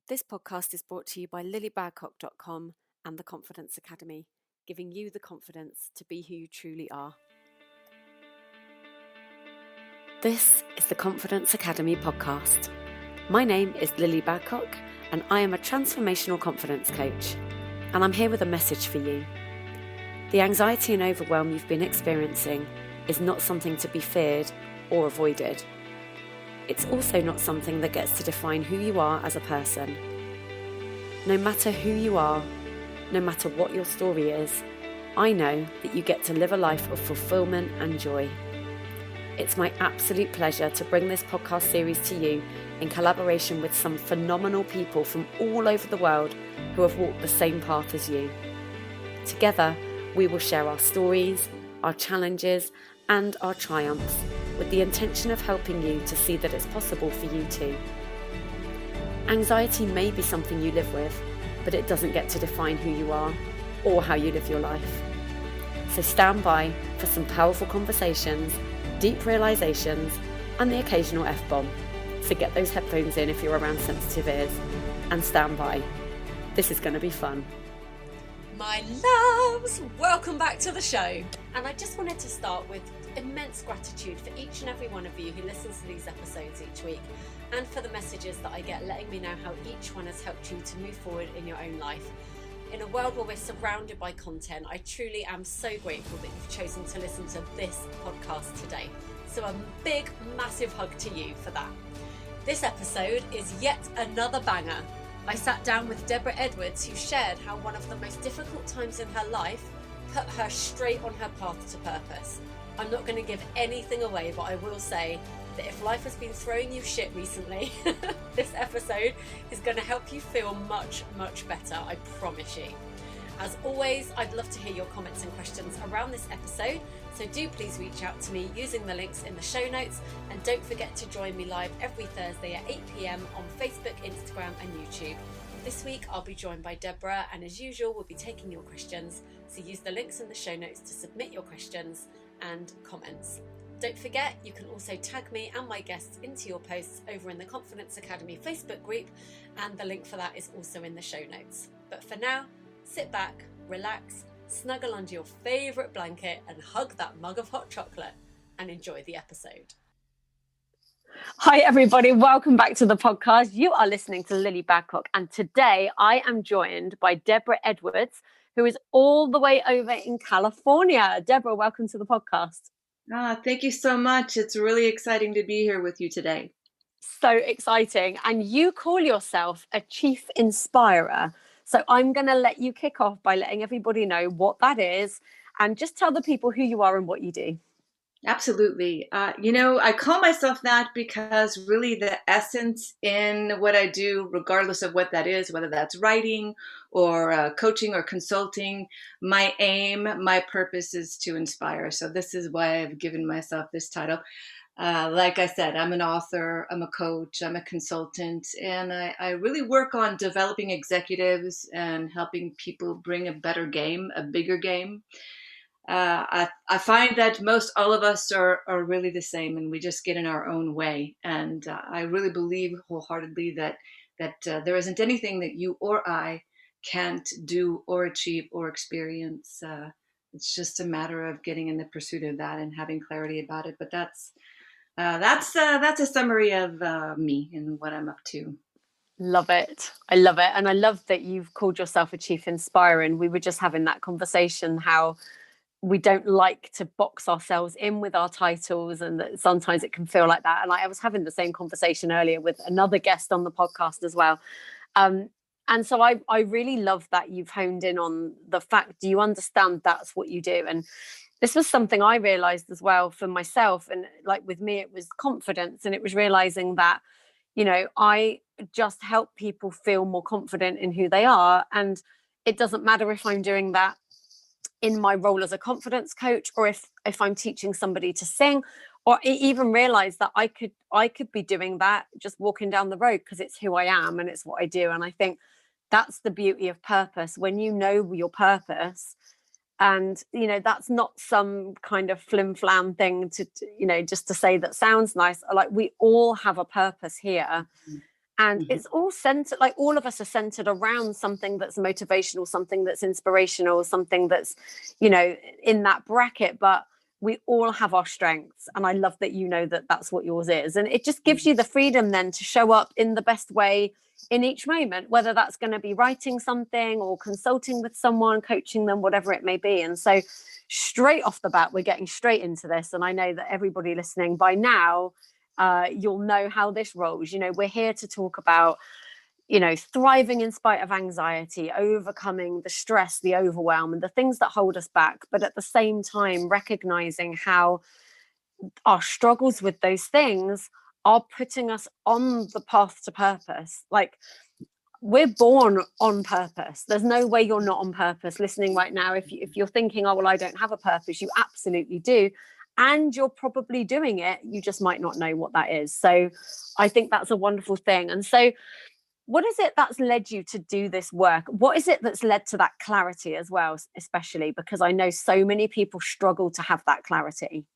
This podcast is brought to you by lilybadcock.com and the Confidence Academy, giving you the confidence to be who you truly are. This is the Confidence Academy podcast. My name is Lily Badcock and I am a transformational confidence coach, and I'm here with a message for you. The anxiety and overwhelm you've been experiencing is not something to be feared or avoided. It's also not something that gets to define who you are as a person. No matter who you are, no matter what your story is, I know that you get to live a life of fulfillment and joy. It's my absolute pleasure to bring this podcast series to you in collaboration with some phenomenal people from all over the world who have walked the same path as you. Together, we will share our stories, our challenges, and our triumphs, with the intention of helping you to see that it's possible for you too. Anxiety may be something you live with, but it doesn't get to define who you are or how you live your life. So stand by for some powerful conversations, deep realizations, and the occasional F-bomb. So get those headphones in if you're around sensitive ears, and stand by. This is going to be fun. My loves, welcome back to the show. And I just wanted to start with immense gratitude for each and every one of you who listens to these episodes each week, and for the messages that I get letting me know how each one has helped you to move forward in your own life. In a world where we're surrounded by content, I truly am so grateful that you've chosen to listen to this podcast today. So a big, massive hug to you for that. This episode is yet another banger. I sat down with Deborah Edwards, who shared how one of the most difficult times in her life put her straight on her path to purpose. I'm not going to give anything away, but I will say that if life has been throwing you shit recently, this episode is going to help you feel much, much better, I promise you. As always, I'd love to hear your comments and questions around this episode, so do please reach out to me using the links in the show notes, and don't forget to join me live every Thursday at 8 p.m. on Facebook, Instagram and YouTube. This week I'll be joined by Deborah, and as usual we'll be taking your questions, so use the links in the show notes to submit your questions and comments. Don't forget, you can also tag me and my guests into your posts over in the Confidence Academy Facebook group, and the link for that is also in the show notes. But for now, sit back, relax, snuggle under your favourite blanket and hug that mug of hot chocolate and enjoy the episode. Hi everybody, welcome back to the podcast. You are listening to Lily Badcock, and today I am joined by Deborah Edwards, who is all the way over in California. Deborah, welcome to the podcast. Thank you so much. It's really exciting to be here with you today. So exciting. And you call yourself a chief inspirer. So I'm going to let you kick off by letting everybody know what that is, and just tell the people who you are and what you do. Absolutely. I call myself that because really the essence in what I do, regardless of what that is, whether that's writing or coaching or consulting, my aim, my purpose is to inspire. So this is why I've given myself this title. Like I said, I'm an author, I'm a coach, I'm a consultant, and I really work on developing executives and helping people bring a better game, a bigger game. I find that most all of us are really the same, and we just get in our own way. And I really believe wholeheartedly that there isn't anything that you or I can't do or achieve or experience. It's just a matter of getting in the pursuit of that and having clarity about it. But that's a summary of me and what I'm up to. Love it. I love it. And I love that you've called yourself a chief inspirer. And we were just having that conversation, how we don't like to box ourselves in with our titles, and that sometimes it can feel like that. And I was having the same conversation earlier with another guest on the podcast as well. And so I really love that you've honed in on the fact, do you understand that's what you do? And this was something I realized as well for myself. And like with me, it was confidence, and it was realizing that, I just help people feel more confident in who they are. And it doesn't matter if I'm doing that in my role as a confidence coach, or if I'm teaching somebody to sing, or even realize that I could be doing that just walking down the road, because it's who I am and it's what I do. And I think that's the beauty of purpose, when you know your purpose. And that's not some kind of flim flam thing to just to say that sounds nice. Like, we all have a purpose here. And it's all centered, like all of us are centered around something that's motivational, something that's inspirational, something that's, in that bracket. But we all have our strengths. And I love that that that's what yours is. And it just gives you the freedom then to show up in the best way in each moment, whether that's going to be writing something or consulting with someone, coaching them, whatever it may be. And so straight off the bat, we're getting straight into this. And I know that everybody listening by now, you'll know how this rolls. We're here to talk about, thriving in spite of anxiety, overcoming the stress, the overwhelm, and the things that hold us back. But at the same time, recognizing how our struggles with those things are putting us on the path to purpose. Like, we're born on purpose. There's no way you're not on purpose listening right now. If you're thinking, oh, well, I don't have a purpose, you absolutely do. And you're probably doing it. You just might not know what that is. So I think that's a wonderful thing. And so what is it that's led you to do this work? What is it that's led to that clarity as well, especially because I know so many people struggle to have that clarity?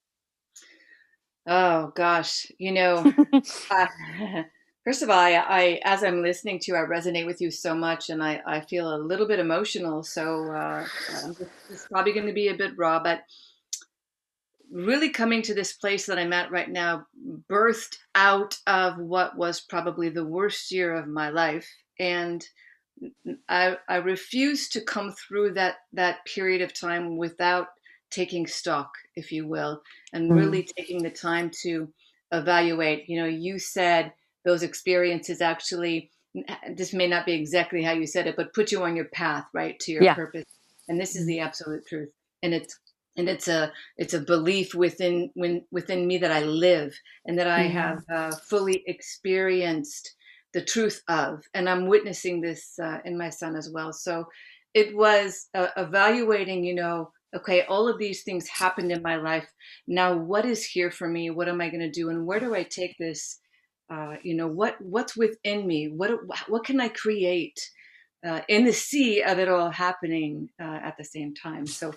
Oh gosh, uh, first of all, I as I'm listening to you, I resonate with you so much, and I feel a little bit emotional. So this is probably going to be a bit raw, but really coming to this place that I'm at right now, birthed out of what was probably the worst year of my life, and I refuse to come through that period of time without taking stock, if you will, and really taking the time to evaluate. You said those experiences actually, this may not be exactly how you said it, but put you on your path, right, to your Yeah. purpose. And this is the absolute truth. And it's a belief within me that I live and that I have fully experienced the truth of, and I'm witnessing this in my son as well. So it was evaluating, okay, all of these things happened in my life. Now, what is here for me? What am I going to do? And where do I take this? What's within me? What can I create in the sea of it all happening at the same time? So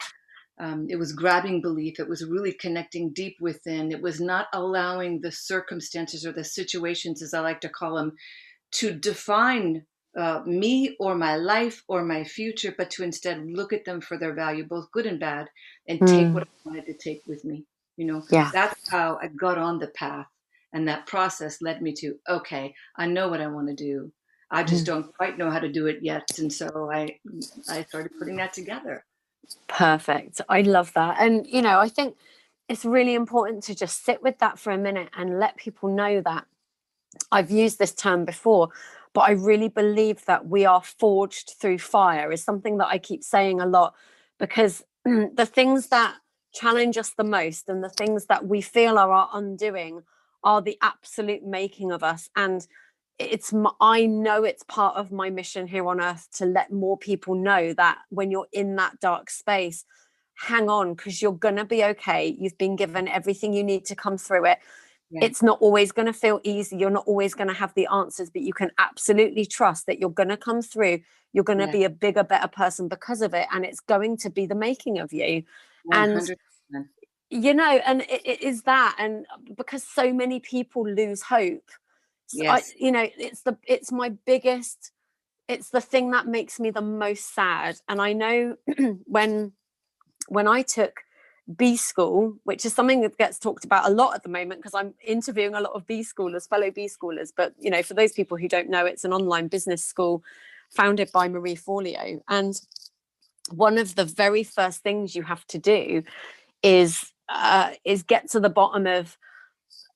it was grabbing belief. It was really connecting deep within. It was not allowing the circumstances or the situations, as I like to call them, to define me or my life or my future, but to instead look at them for their value, both good and bad, and take what I wanted to take with me. Yeah. That's how I got on the path. And that process led me to, okay, I know what I want to do. I just don't quite know how to do it yet. And so I started putting that together. Perfect. I love that. And, I think it's really important to just sit with that for a minute and let people know that I've used this term before, but I really believe that we are forged through fire is something that I keep saying a lot, because the things that challenge us the most and the things that we feel are our undoing are the absolute making of us. And I know it's part of my mission here on earth to let more people know that when you're in that dark space, hang on, because you're going to be okay. You've been given everything you need to come through it. Yeah. It's not always going to feel easy. You're not always going to have the answers, but you can absolutely trust that you're going to come through. You're going to be a bigger, better person because of it. And it's going to be the making of you. 100%. And, and it is that. And because so many people lose hope, Yes. it's the thing that makes me the most sad. And I know when I took B school, which is something that gets talked about a lot at the moment because I'm interviewing a lot of fellow B schoolers. But, for those people who don't know, it's an online business school founded by Marie Forleo. And one of the very first things you have to do is get to the bottom of,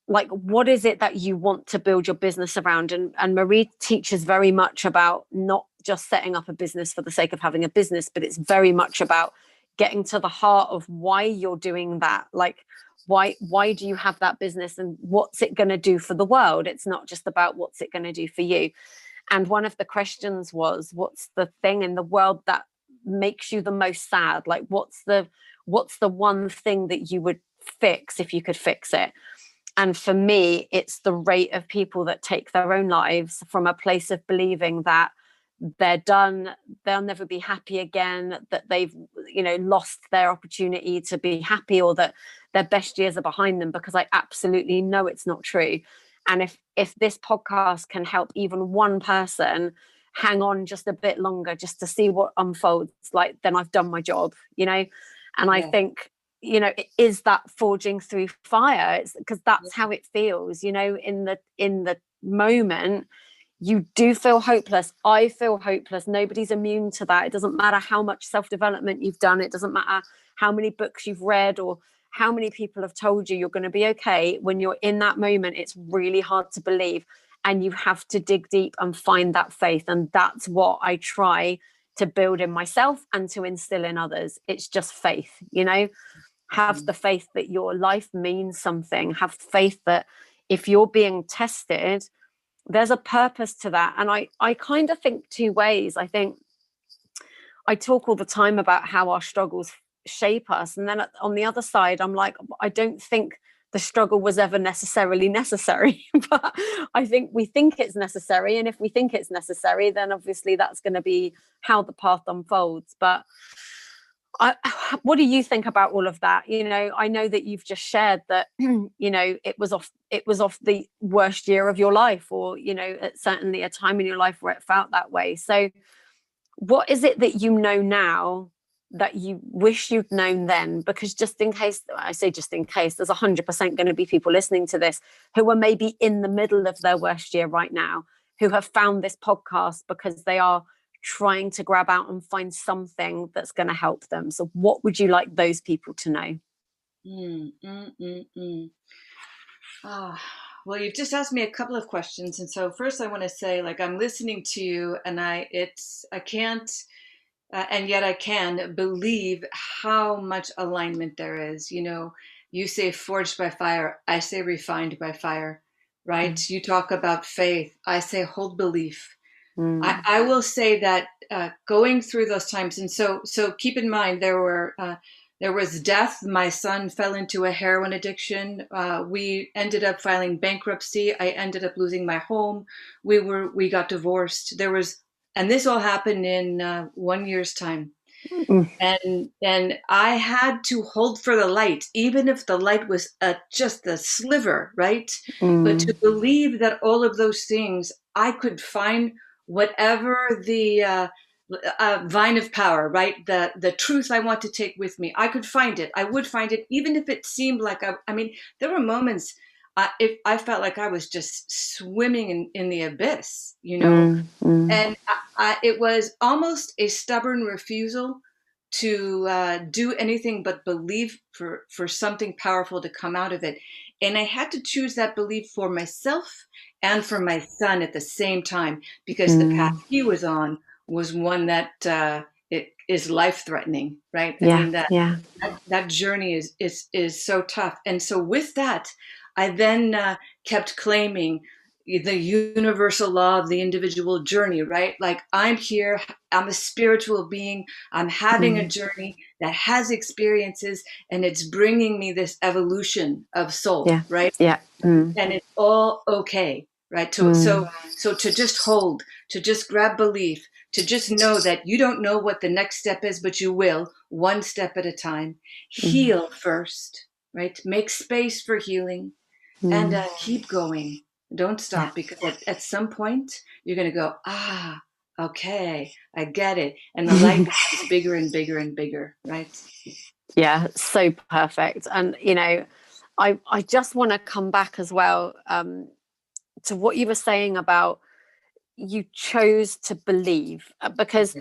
like, what is it that you want to build your business around? And Marie teaches very much about not just setting up a business for the sake of having a business, but it's very much about getting to the heart of why you're doing that. Like, why do you have that business and what's it going to do for the world? It's not just about what's it going to do for you. And one of the questions was, what's the thing in the world that makes you the most sad? Like, what's the one thing that you would fix if you could fix it? And for me, it's the rate of people that take their own lives from a place of believing that they're done, they'll never be happy again, that they've, lost their opportunity to be happy, or that their best years are behind them, because I absolutely know it's not true. And if this podcast can help even one person hang on just a bit longer just to see what unfolds, like, then I've done my job, you know. And I think, you know, it is that forging through fire. It's because that's how it feels, you know, in the moment. You do feel hopeless. I feel hopeless. Nobody's immune to that. It doesn't matter how much self-development you've done. It doesn't matter how many books you've read or how many people have told you you're going to be okay. When you're in that moment, it's really hard to believe. And you have to dig deep and find that faith. And that's what I try to build in myself and to instill in others. It's just faith, you know. Have the faith that your life means something. Have faith that if you're being tested, there's a purpose to that. And I kind of think two ways. I think I talk all the time about how our struggles shape us. And then on the other side, I'm like, I don't think the struggle was ever necessarily necessary. But I think we think it's necessary. And if we think it's necessary, then obviously that's going to be how the path unfolds. But what do you think about all of that? You know, I know that you've just shared that, you know, it was off the worst year of your life, or, you know, at certainly a time in your life where it felt that way. So what is it that you know now that you wish you'd known then? Because just in case, I say just in case, there's 100% going to be people listening to this who are maybe in the middle of their worst year right now, who have found this podcast because they are trying to grab out and find something that's going to help them. So what would you like those people to know? Well, you've just asked me a couple of questions. And so first I want to say, like, I'm listening to you and I can't, and yet I can believe how much alignment there is. You know, you say forged by fire, I say refined by fire, right? You talk about faith, I say hold belief. I will say that going through those times, and so keep in mind there was death. My son fell into a heroin addiction. We ended up filing bankruptcy. I ended up losing my home. We got divorced. And this all happened in 1 year's time. And I had to hold for the light, even if the light was just a sliver, right? But to believe that all of those things, I could find whatever the vine of power, right? The truth I want to take with me. I could find it. I would find it, even if it seemed like I mean, there were moments if I felt like I was just swimming in the abyss, you know, and it was almost a stubborn refusal to do anything but believe for something powerful to come out of it. And I had to choose that belief for myself and for my son at the same time, because the path he was on was one that it is life-threatening, right? I mean, that journey is so tough. And so with that, I then kept claiming the universal law of the individual journey, right? Like, I'm here, I'm a spiritual being, I'm having a journey that has experiences, and it's bringing me this evolution of soul, right? And it's all okay, right? So to just hold, to just grab belief, to just know that you don't know what the next step is, but you will, one step at a time. Heal first, right? Make space for healing, and keep going. Don't stop, because at some point you're going to go, okay, I get it. And the light becomes bigger and bigger and bigger, right? Yeah, so perfect. And, you know, I just want to come back as well to what you were saying about you chose to believe, because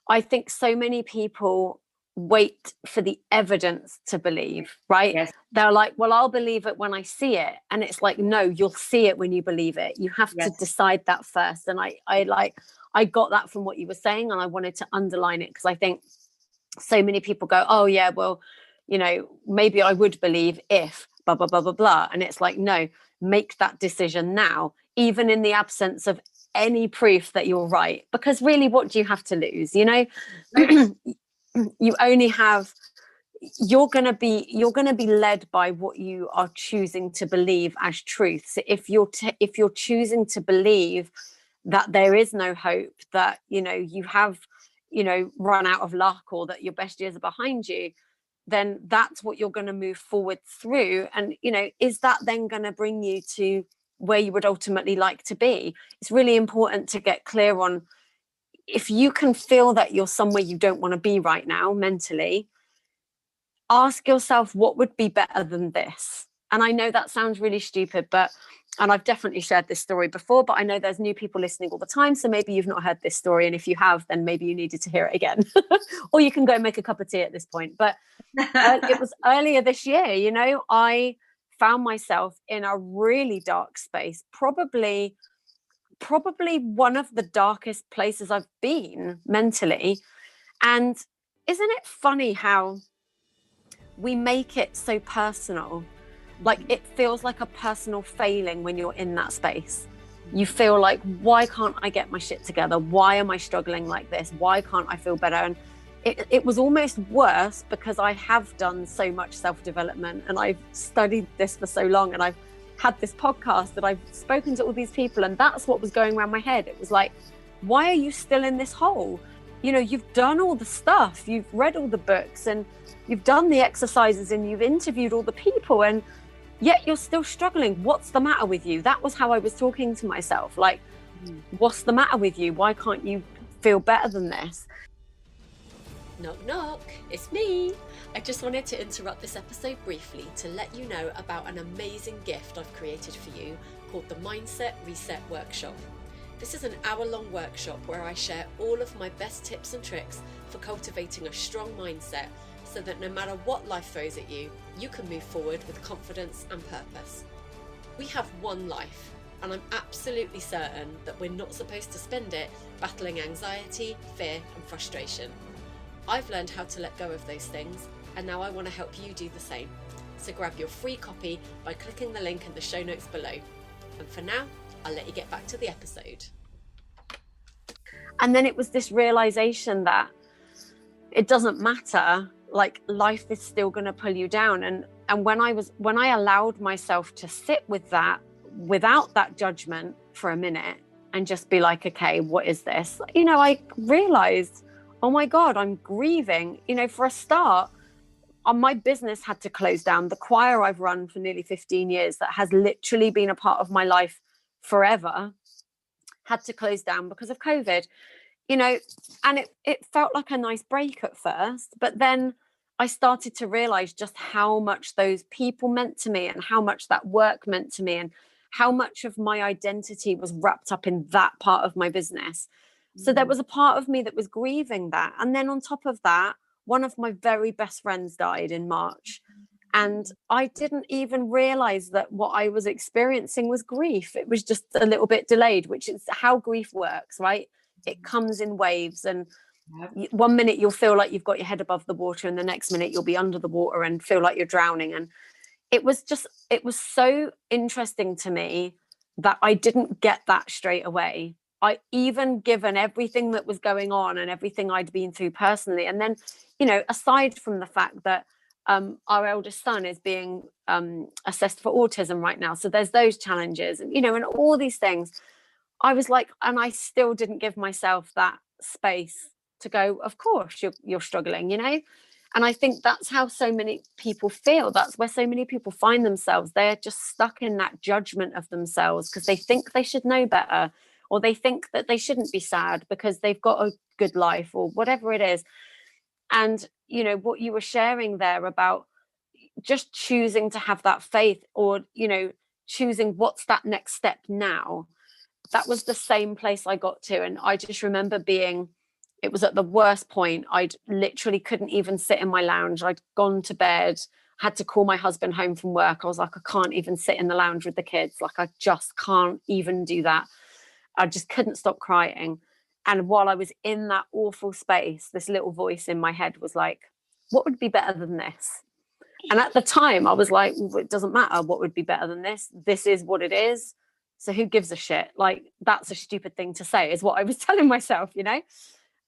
I think so many people wait for the evidence to believe, right? Yes. They're like, well, I'll believe it when I see it. And it's like, no, you'll see it when you believe it. You have to decide that first. And I got that from what you were saying, and I wanted to underline it, because I think so many people go, oh yeah, well, you know, maybe I would believe if blah, blah, blah, blah, blah. And it's like, no, make that decision now, even in the absence of any proof that you're right. Because really, what do you have to lose? You know, you only have, you're going to be led by what you are choosing to believe as truth. So if you're choosing to believe that there is no hope, that, you know, you have, you know, run out of luck, or that your best years are behind you, then that's what you're going to move forward through. And, you know, is that then going to bring you to where you would ultimately like to be. It's really important to get clear on, if you can feel that you're somewhere you don't want to be right now mentally, ask yourself, what would be better than this? And I know that sounds really stupid, and I've definitely shared this story before, but I know there's new people listening all the time. So maybe you've not heard this story. And if you have, then maybe you needed to hear it again. Or you can go make a cup of tea at this point. But it was earlier this year, I found myself in a really dark space, probably one of the darkest places I've been mentally. And isn't it funny how we make it so personal? Like, it feels like a personal failing when you're in that space. You feel like, why can't I get my shit together? Why am I struggling like this? Why can't I feel better? And it was almost worse because I have done so much self-development and I've studied this for so long, and I've had this podcast that I've spoken to all these people, and that's what was going around my head. It was like, why are you still in this hole? You've done all the stuff, you've read all the books, and you've done the exercises, and you've interviewed all the people, and yet you're still struggling. What's the matter with you? That was how I was talking to myself. Like, what's the matter with you? Why can't you feel better than this? Knock, knock, it's me. I just wanted to interrupt this episode briefly to let you know about an amazing gift I've created for you called the Mindset Reset Workshop. This is an hour-long workshop where I share all of my best tips and tricks for cultivating a strong mindset so that no matter what life throws at you, you can move forward with confidence and purpose. We have one life, and I'm absolutely certain that we're not supposed to spend it battling anxiety, fear, and frustration. I've learned how to let go of those things, and now I want to help you do the same. So grab your free copy by clicking the link in the show notes below. And for now, I'll let you get back to the episode. And then it was this realization that it doesn't matter, like, life is still going to pull you down. And when I allowed myself to sit with that without that judgment for a minute and just be like, okay, what is this? I realized, oh my God, I'm grieving. For a start, my business had to close down. The choir I've run for nearly 15 years, that has literally been a part of my life forever, had to close down because of COVID. And it felt like a nice break at first, but then I started to realize just how much those people meant to me, and how much that work meant to me, and how much of my identity was wrapped up in that part of my business. So there was a part of me that was grieving that. And then on top of that, one of my very best friends died in March. And I didn't even realize that what I was experiencing was grief. It was just a little bit delayed, which is how grief works, right? It comes in waves. And one minute you'll feel like you've got your head above the water, and the next minute you'll be under the water and feel like you're drowning. And it was so interesting to me that I didn't get that straight away. I, even given everything that was going on and everything I'd been through personally. And then, aside from the fact that our eldest son is being assessed for autism right now, so there's those challenges, and, and all these things, I was like, and I still didn't give myself that space to go, of course you're struggling, And I think that's how so many people feel. That's where so many people find themselves. They're just stuck in that judgment of themselves because they think they should know better, or they think that they shouldn't be sad because they've got a good life, or whatever it is. And, what you were sharing there about just choosing to have that faith, or, choosing what's that next step now, that was the same place I got to. And I just remember it was at the worst point. I literally couldn't even sit in my lounge. I'd gone to bed, had to call my husband home from work. I was like, I can't even sit in the lounge with the kids. Like, I just can't even do that. I just couldn't stop crying. And while I was in that awful space, this little voice in my head was like, what would be better than this? And at the time I was like, well, it doesn't matter what would be better than this. This is what it is. So who gives a shit? Like, that's a stupid thing to say, is what I was telling myself,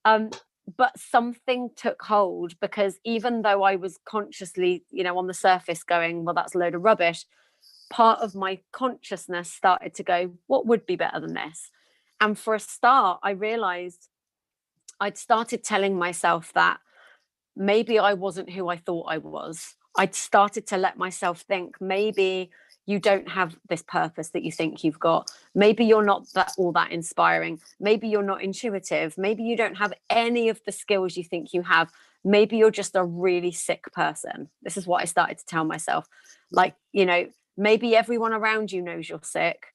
But something took hold, because even though I was consciously, on the surface going, well, that's a load of rubbish, part of my consciousness started to go, what would be better than this? And for a start, I realized I'd started telling myself that maybe I wasn't who I thought I was. I'd started to let myself think maybe, you don't have this purpose that you think you've got. Maybe you're not all that inspiring. Maybe you're not intuitive. Maybe you don't have any of the skills you think you have. Maybe you're just a really sick person. This is what I started to tell myself. Like, maybe everyone around you knows you're sick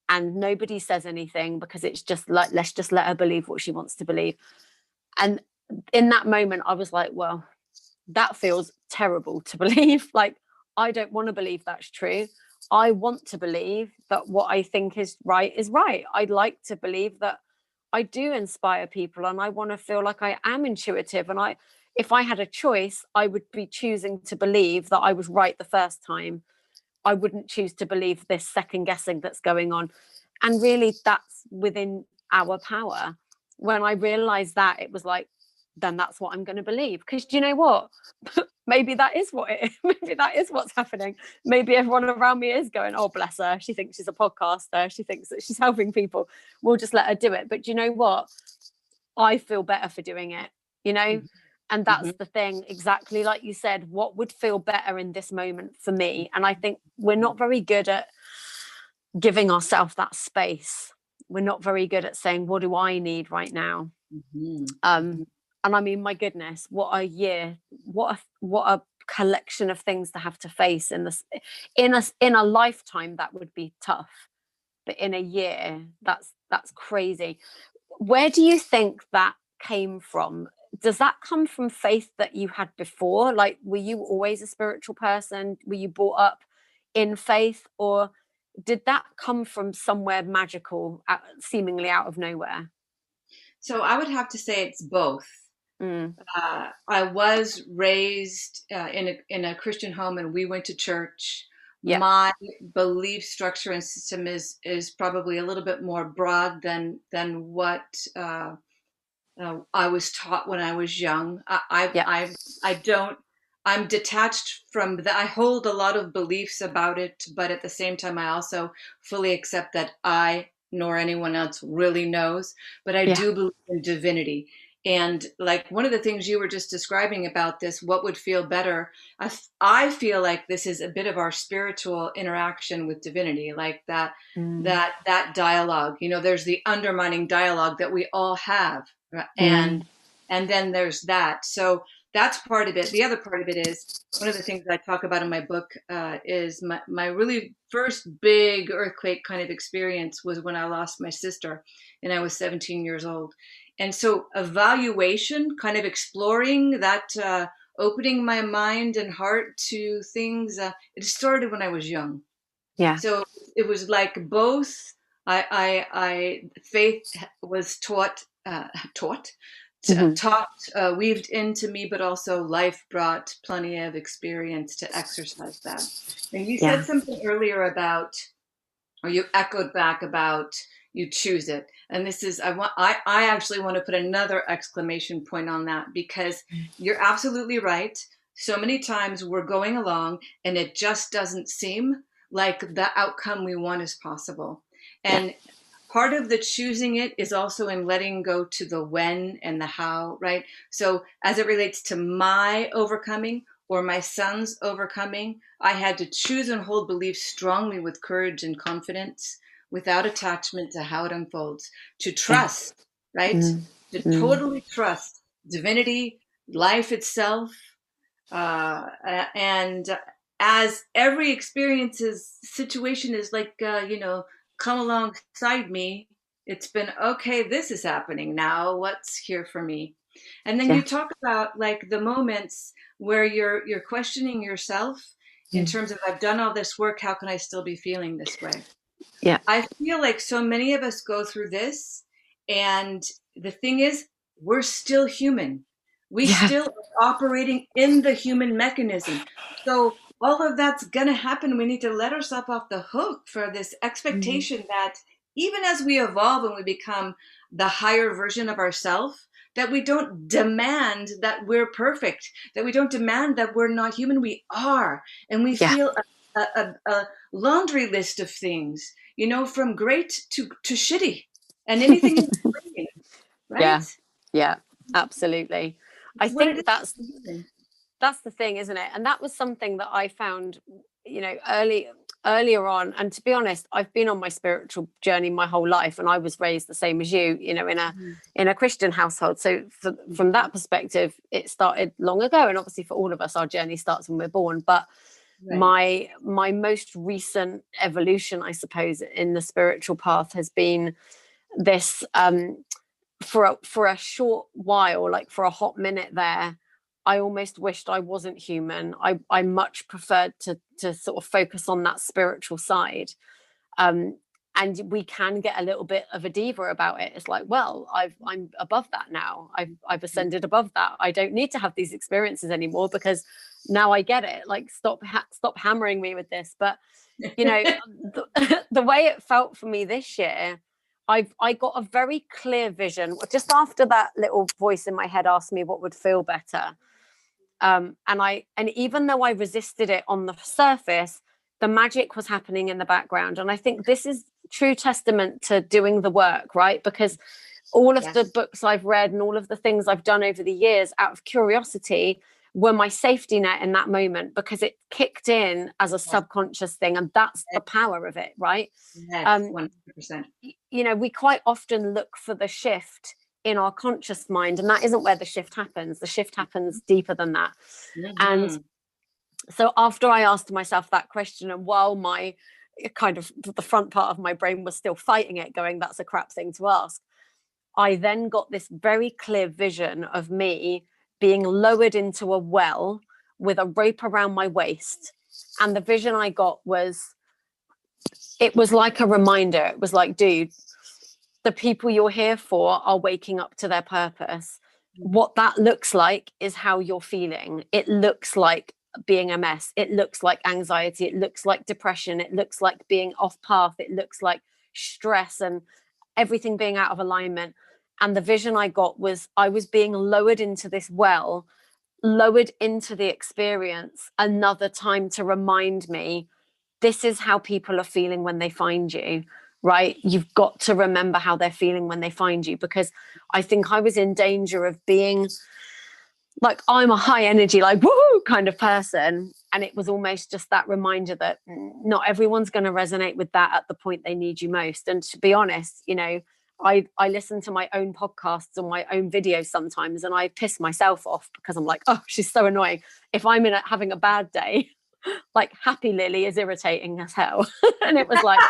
and nobody says anything because it's just like, let's just let her believe what she wants to believe. And in that moment, I was like, well, that feels terrible to believe. Like, I don't want to believe that's true. I want to believe that what I think is right is right. I'd like to believe that I do inspire people, and I want to feel like I am intuitive. And if I had a choice, I would be choosing to believe that I was right the first time. I wouldn't choose to believe this second guessing that's going on. And really, that's within our power. When I realized that, it was like, then that's what I'm going to believe. Because do you know what? Maybe that is what it is. Maybe that is what's happening. Maybe everyone around me is going, oh, bless her. She thinks she's a podcaster. She thinks that she's helping people. We'll just let her do it. But do you know what? I feel better for doing it, And that's the thing, exactly like you said, what would feel better in this moment for me? And I think we're not very good at giving ourselves that space. We're not very good at saying, what do I need right now? And I mean, my goodness, what a year, what a collection of things to have to face in a lifetime. That would be tough, but in a year, that's crazy. Where do you think that came from? Does that come from faith that you had before? Like, were you always a spiritual person? Were you brought up in faith, or did that come from somewhere magical, seemingly out of nowhere? So I would have to say it's both. I was raised in a Christian home, and we went to church. Yeah. My belief structure and system is probably a little bit more broad than what I was taught when I was young. I'm detached from that. I hold a lot of beliefs about it, but at the same time, I also fully accept that I nor anyone else really knows. But I do believe in divinity. And like one of the things you were just describing about this, what would feel better? I feel like this is a bit of our spiritual interaction with divinity, like that dialogue. There's the undermining dialogue that we all have, and then there's that. So that's part of it. The other part of it is one of the things I talk about in my book is my really first big earthquake kind of experience was when I lost my sister, and I was 17 years old. And so evaluation, kind of exploring that, opening my mind and heart to things, it started when I was young. Yeah. So it was like both. Faith was taught, weaved into me, but also life brought plenty of experience to exercise that. And you said something earlier about, or you echoed back about, you choose it. And this is, I actually want to put another exclamation point on that, because you're absolutely right. So many times we're going along and it just doesn't seem like the outcome we want is possible. And part of the choosing it is also in letting go to the when and the how, right? So as it relates to my overcoming or my son's overcoming, I had to choose and hold beliefs strongly with courage and confidence, without attachment to how it unfolds, to trust, right? To totally trust divinity, life itself. And as every situation is like, come alongside me, it's been, okay, this is happening now. What's here for me? And then you talk about like the moments where you're questioning yourself in terms of, I've done all this work, how can I still be feeling this way? Yeah. I feel like so many of us go through this, and the thing is, we're still human. We still are operating in the human mechanism. So all of that's going to happen. We need to let ourselves off the hook for this expectation that even as we evolve and we become the higher version of ourselves, that we don't demand that we're perfect, that we don't demand that we're not human. We are. And we feel a laundry list of things, from great to shitty, and anything in between, right? Yeah, absolutely. I think that's the thing, isn't it? And that was something that I found, early. earlier on, and to be honest, I've been on my spiritual journey my whole life, and I was raised the same as you, you know, in a Christian household. So from that perspective, it started long ago, and obviously for all of us, our journey starts when we're born. But my most recent evolution, I suppose, in the spiritual path has been this, for a short while, like for a hot minute there, I almost wished I wasn't human. I much preferred to sort of focus on that spiritual side. And we can get a little bit of a diva about it. It's like, well, I'm above that now. I've ascended above that. I don't need to have these experiences anymore because now I get it. Like, stop hammering me with this. But you know, the way it felt for me this year, I got a very clear vision just after that little voice in my head asked me what would feel better. And even though I resisted it on the surface, the magic was happening in the background. And I think this is true testament to doing the work, right? Because all of the books I've read and all of the things I've done over the years out of curiosity were my safety net in that moment, because it kicked in as a subconscious thing. And that's the power of it, right? Yes, 100%. You know, we quite often look for the shift in our conscious mind, and that isn't where the shift happens. The shift happens deeper than that. And so after I asked myself that question, and while my kind of the front part of my brain was still fighting it, going, that's a crap thing to ask, I then got this very clear vision of me being lowered into a well with a rope around my waist. And the vision I got was, it was like a reminder. It was like, dude, the people you're here for are waking up to their purpose. What that looks like is how you're feeling. It looks like being a mess. It looks like anxiety. It looks like depression. It looks like being off path. It looks like stress and everything being out of alignment. And the vision I got was, I was being lowered into this well, lowered into the experience another time to remind me, this is how people are feeling when they find you, right? You've got to remember how they're feeling when they find you, because I think I was in danger of being like, I'm a high energy, like woohoo kind of person. And it was almost just that reminder that not everyone's going to resonate with that at the point they need you most. And to be honest, you know, I listen to my own podcasts or my own videos sometimes, and I piss myself off because I'm like, oh, she's so annoying. If I'm having a bad day, like Happy Lily is irritating as hell. And it was like,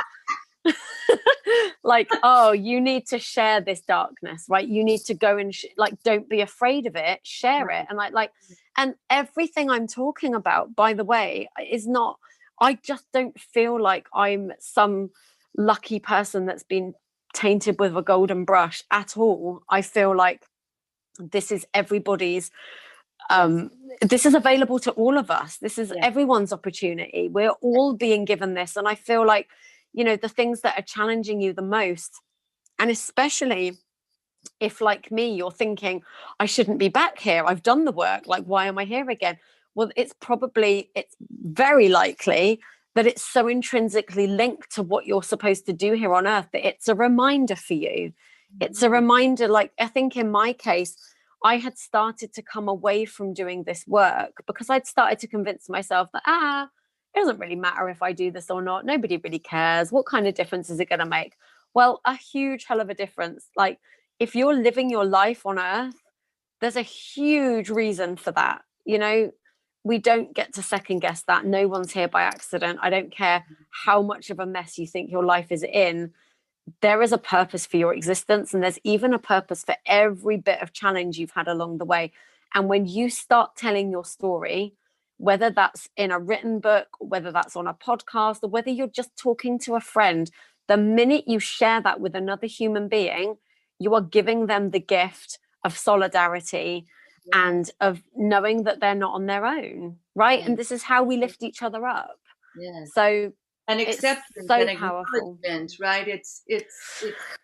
like, oh, you need to share this darkness, right? You need to go and like, don't be afraid of it, share it. And and everything I'm talking about, by the way, is not, I just don't feel like I'm some lucky person that's been tainted with a golden brush at all. I feel like this is everybody's, this is available to all of us. This is everyone's opportunity. We're all being given this. And I feel like, you know, the things that are challenging you the most, and especially if, like me, you're thinking, I shouldn't be back here, I've done the work, like, why am I here again? Well, it's very likely that it's so intrinsically linked to what you're supposed to do here on earth that it's a reminder for you. It's a reminder. Like, I think in my case, I had started to come away from doing this work because I'd started to convince myself that, it doesn't really matter if I do this or not. Nobody really cares. What kind of difference is it going to make? Well, a huge hell of a difference. Like, if you're living your life on earth, there's a huge reason for that. You know, we don't get to second guess that. No one's here by accident. I don't care how much of a mess you think your life is in. There is a purpose for your existence, and there's even a purpose for every bit of challenge you've had along the way. And when you start telling your story, whether that's in a written book, whether that's on a podcast, or whether you're just talking to a friend, the minute you share that with another human being, you are giving them the gift of solidarity and of knowing that they're not on their own, right? And this is how we lift each other up. So, and acceptance so and powerful, acknowledgement, right? It's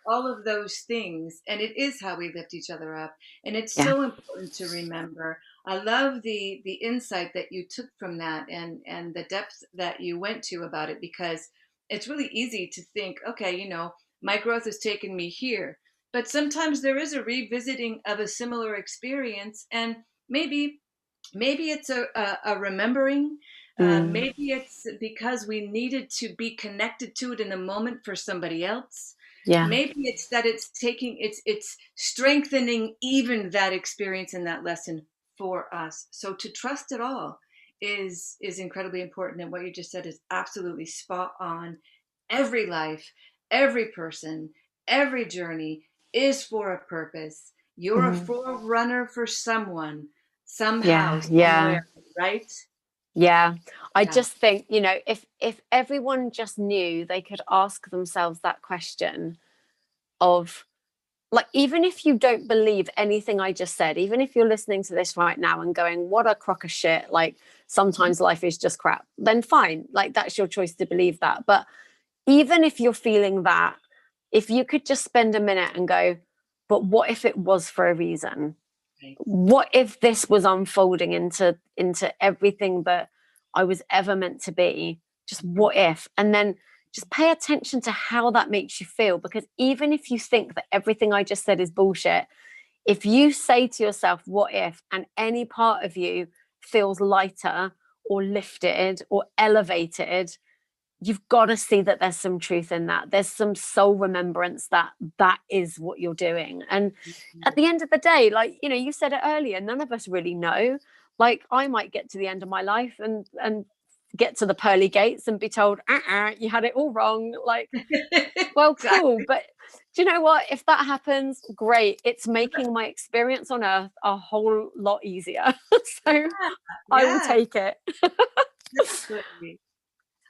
all of those things, and it is how we lift each other up. And it's so important to remember. I love the insight that you took from that, and the depth that you went to about it, because it's really easy to think, okay, you know, my growth has taken me here, but sometimes there is a revisiting of a similar experience, and maybe it's a remembering. Maybe it's because we needed to be connected to it in the moment for somebody else. Yeah. Maybe it's that it's strengthening even that experience and that lesson for us. So to trust it all is incredibly important. And what you just said is absolutely spot on. Every life, every person, every journey is for a purpose. You're a forerunner for someone, somehow, Yeah. somewhere, right? Yeah. I Yeah. just think, if everyone just knew they could ask themselves that question of, like, even if you don't believe anything I just said, even if you're listening to this right now and going, what a crock of shit, like sometimes life is just crap, then fine. Like, that's your choice to believe that. But even if you're feeling that, if you could just spend a minute and go, but what if it was for a reason? Right. What if this was unfolding into everything that I was ever meant to be? Just what if? And then just pay attention to how that makes you feel, because even if you think that everything I just said is bullshit, if you say to yourself what if, and any part of you feels lighter or lifted or elevated, you've got to see that there's some truth in that. There's some soul remembrance that that is what you're doing. And at the end of the day, like, you said it earlier, none of us really know. Like, I might get to the end of my life and get to the pearly gates and be told, you had it all wrong. Like, well, Exactly. cool. But do you know what? If that happens, great. It's making my experience on earth a whole lot easier. So I will Yeah, take it. absolutely.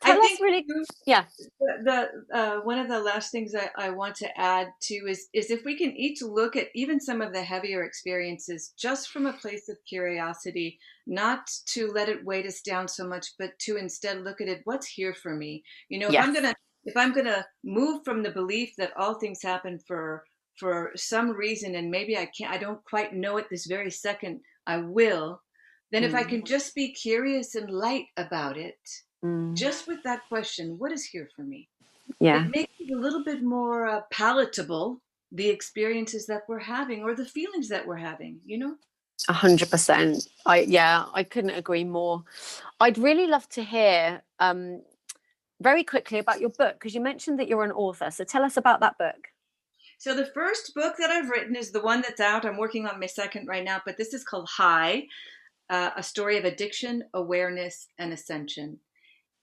I Tell us think really, too, yeah. the one of the last things I want to add to is if we can each look at even some of the heavier experiences just from a place of curiosity, not to let it weight us down so much, but to instead look at it, what's here for me? Yes. If I'm gonna move from the belief that all things happen for some reason, and maybe I don't quite know it this very second, I will, then if I can just be curious and light about it, just with that question, what is here for me? Yeah. It makes it a little bit more palatable, the experiences that we're having or the feelings that we're having, 100%. I couldn't agree more. I'd really love to hear very quickly about your book, because you mentioned that you're an author. So tell us about that book. So the first book that I've written is the one that's out. I'm working on my second right now, but this is called High, a story of addiction, awareness, and ascension.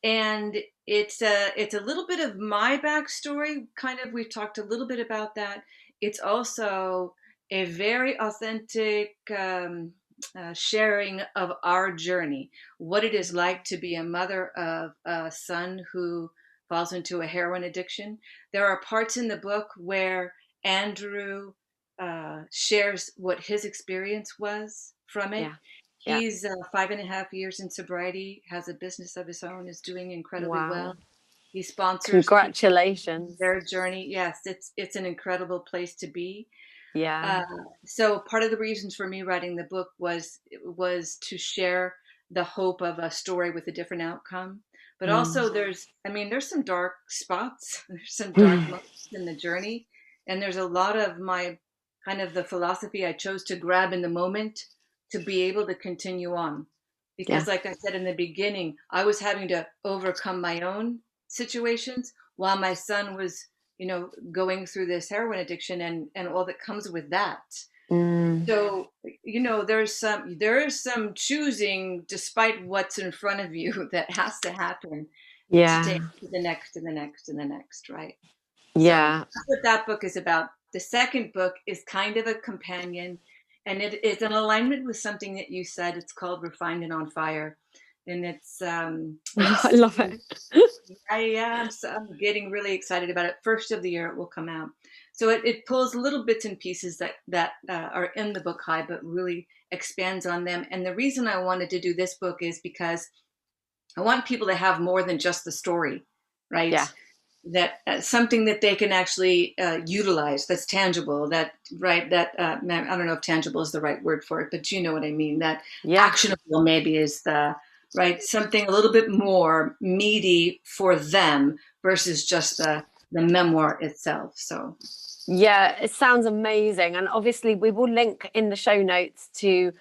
And it's a little bit of my backstory. Kind of, we've talked a little bit about that. It's also a very authentic sharing of our journey, what it is like to be a mother of a son who falls into a heroin addiction. There are parts in the book where Andrew shares what his experience was from it. Yeah. Yeah. He's 5.5 years in sobriety, has a business of his own, is doing incredibly well. Wow. He sponsors people in Congratulations. their journey. Yes, it's an incredible place to be. Yeah. Uh, so part of the reasons for me writing the book was to share the hope of a story with a different outcome. But also there's some dark spots, there's some dark moments in the journey, and there's a lot of my kind of the philosophy I chose to grab in the moment to be able to continue on. Yeah. Because like I said in the beginning, I was having to overcome my own situations while my son was going through this heroin addiction and all that comes with that. So there is some choosing despite what's in front of you that has to happen to Yeah. take to the next and the next and the next, right? So Yeah. that's what that book is about. The second book is kind of a companion, and it is in alignment with something that you said. It's called Refined and on Fire, and I it's love it. I'm getting really excited about it. First of the year it will come out. So it pulls little bits and pieces that are in the book High, but really expands on them. And the reason I wanted to do this book is because I want people to have more than just the story, right? Yeah. That something that they can actually utilize, that's tangible, that right, that I don't know if tangible is the right word for it, but you know what I mean, that actionable maybe is the right, something a little bit more meaty for them versus just the memoir itself. So Yeah, it sounds amazing. And obviously we will link in the show notes to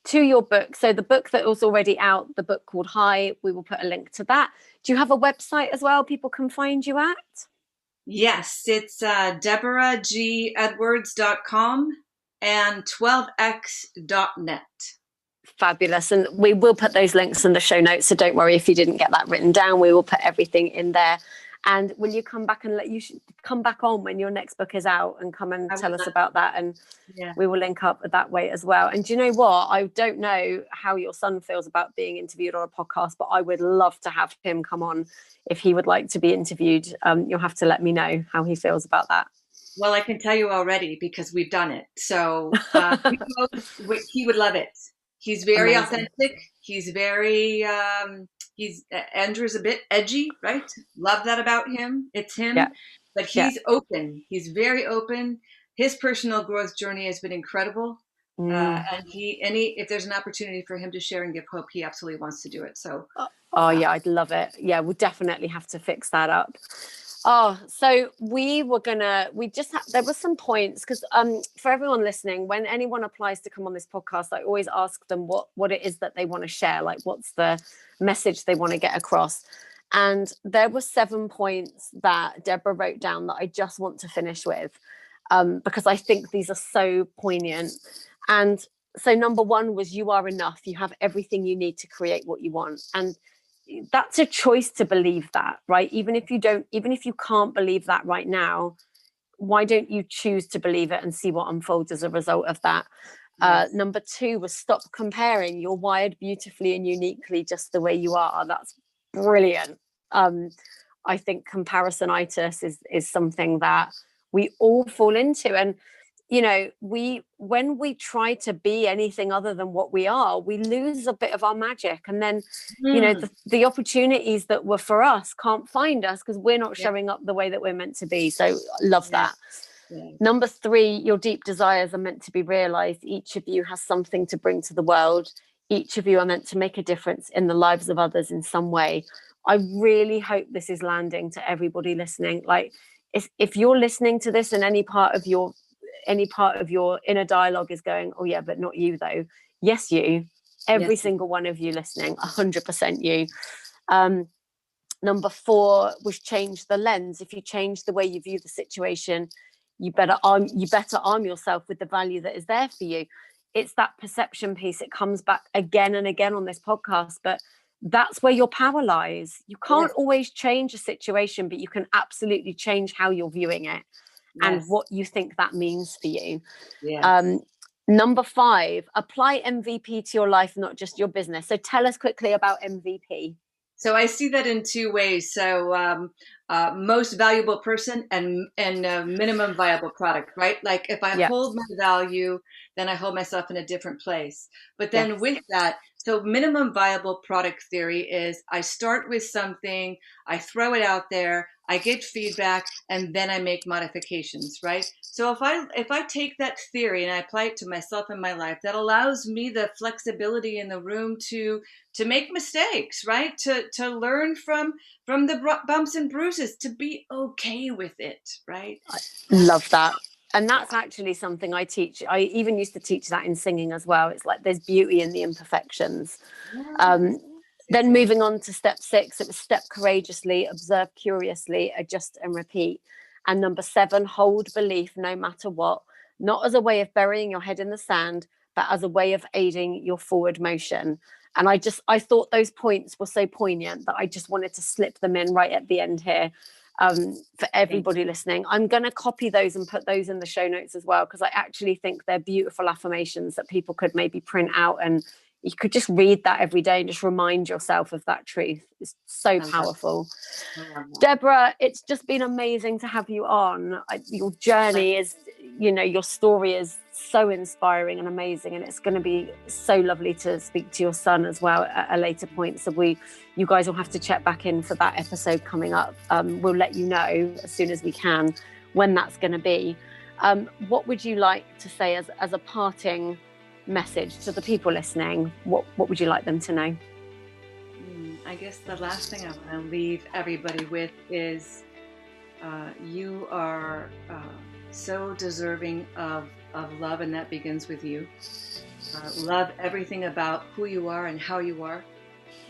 to your book. So the book that was already out, the book called Hi, we will put a link to that. Do you have a website as well people can find you at? Yes, it's DeborahGEdwards.com and 12x.net. Fabulous. And we will put those links in the show notes. So don't worry if you didn't get that written down. We will put everything in there. And will you come back and come back on when your next book is out and come and tell us about that? And we will link up that way as well. And do you know what? I don't know how your son feels about being interviewed on a podcast, but I would love to have him come on if he would like to be interviewed. You'll have to let me know how he feels about that. Well, I can tell you already because we've done it. So he would love it. He's very authentic. He's very, Andrew's a bit edgy, right? Love that about him. It's him, but he's open. He's very open. His personal growth journey has been incredible. And if there's an opportunity for him to share and give hope, he absolutely wants to do it. So, yeah, I'd love it. Yeah, we'll definitely have to fix that up. So there were some points because for everyone listening, when anyone applies to come on this podcast, I always ask them what it is that they want to share, like what's the message they want to get across. And there were 7 points that Deborah wrote down that I just want to finish with because I think these are so poignant. And so number 1 was you are enough. You have everything you need to create what you want. And that's a choice to believe that, right? Even if you can't believe that right now, why don't you choose to believe it and see what unfolds as a result of that? Yes. Number 2 was stop comparing. You're wired beautifully and uniquely just the way you are. That's brilliant. I think comparisonitis is something that we all fall into. And when we try to be anything other than what we are, we lose a bit of our magic. And then, the opportunities that were for us can't find us because we're not showing up the way that we're meant to be. So love that. Yeah. Number 3, your deep desires are meant to be realized. Each of you has something to bring to the world. Each of you are meant to make a difference in the lives of others in some way. I really hope this is landing to everybody listening. Like if you're listening to this and any part of your inner dialogue is going, oh yeah, but not you though. Yes, you. Every single one of you listening, 100% you. Number 4 was change the lens. If you change the way you view the situation, you better arm yourself with the value that is there for you. It's that perception piece. It comes back again and again on this podcast, but that's where your power lies. You can't always change a situation, but you can absolutely change how you're viewing it. And what you think that means for you. Yes. Number 5, apply MVP to your life, not just your business. So tell us quickly about MVP. So I see that in 2 ways. So most valuable person and minimum viable product, right? Like if I hold my value, then I hold myself in a different place. But then with that, so minimum viable product theory is I start with something, I throw it out there, I get feedback, and then I make modifications, right? So if I take that theory and I apply it to myself in my life, that allows me the flexibility in the room to make mistakes, right? To learn from the bumps and bruises, to be okay with it, right? I love that. And that's actually something I teach. I even used to teach that in singing as well. It's like there's beauty in the imperfections. Then moving on to step 6, it was step courageously, observe curiously, adjust and repeat. And number 7, hold belief no matter what, not as a way of burying your head in the sand, but as a way of aiding your forward motion. And I thought those points were so poignant that I just wanted to slip them in right at the end here. For everybody listening, I'm going to copy those and put those in the show notes as well, because I actually think they're beautiful affirmations that people could maybe print out, and you could just read that every day and just remind yourself of that truth. It's so powerful. Deborah, it's just been amazing to have you on. Your journey is, your story is so inspiring and amazing, and it's going to be so lovely to speak to your son as well at a later point. So you guys will have to check back in for that episode coming up. We'll let you know as soon as we can when that's going to be. What would you like to say as a parting message to the people listening? What would you like them to know? I guess the last thing I want to leave everybody with is you are so deserving of of love, and that begins with you. Love everything about who you are and how you are,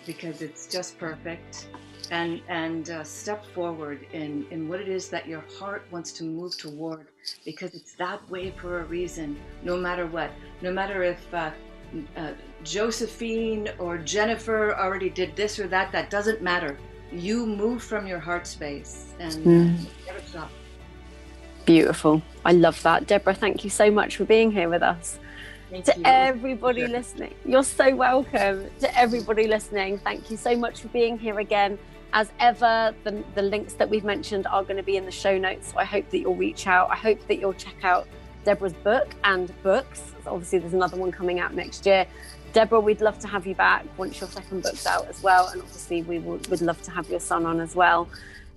because it's just perfect. And step forward in what it is that your heart wants to move toward, because it's that way for a reason, no matter what. No matter if Josephine or Jennifer already did this or that, that doesn't matter. You move from your heart space and never stop. Beautiful. I love that. Deborah, thank you so much for being here with us. Thank to you. everybody listening, you're so welcome. To everybody listening, thank you so much for being here again. As ever, the links that we've mentioned are going to be in the show notes, so I hope that you'll reach out. I hope that you'll check out Deborah's book and books. Obviously, there's another one coming out next year. Deborah, we'd love to have you back once your second book's out as well, and obviously we'd love to have your son on as well.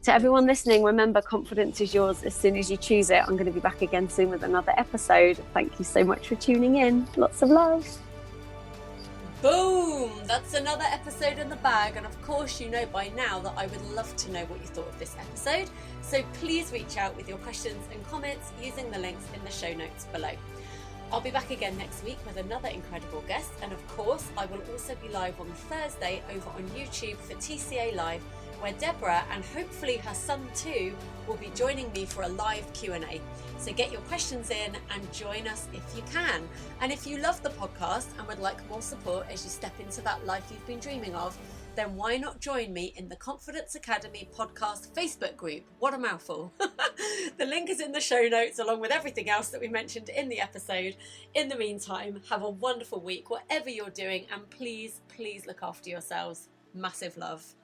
To everyone listening, remember, confidence is yours as soon as you choose it. I'm going to be back again soon with another episode. Thank you so much for tuning in. Lots of love. Boom! That's another episode in the bag, and of course you know by now that I would love to know what you thought of this episode. So please reach out with your questions and comments using the links in the show notes below. I'll be back again next week with another incredible guest, and of course I will also be live on Thursday over on YouTube for TCA Live, where Deborah, and hopefully her son too, will be joining me for a live Q&A. So get your questions in and join us if you can. And if you love the podcast and would like more support as you step into that life you've been dreaming of, then why not join me in the Confidence Academy podcast Facebook group? What a mouthful. The link is in the show notes along with everything else that we mentioned in the episode. In the meantime, have a wonderful week, whatever you're doing, and please, please look after yourselves. Massive love.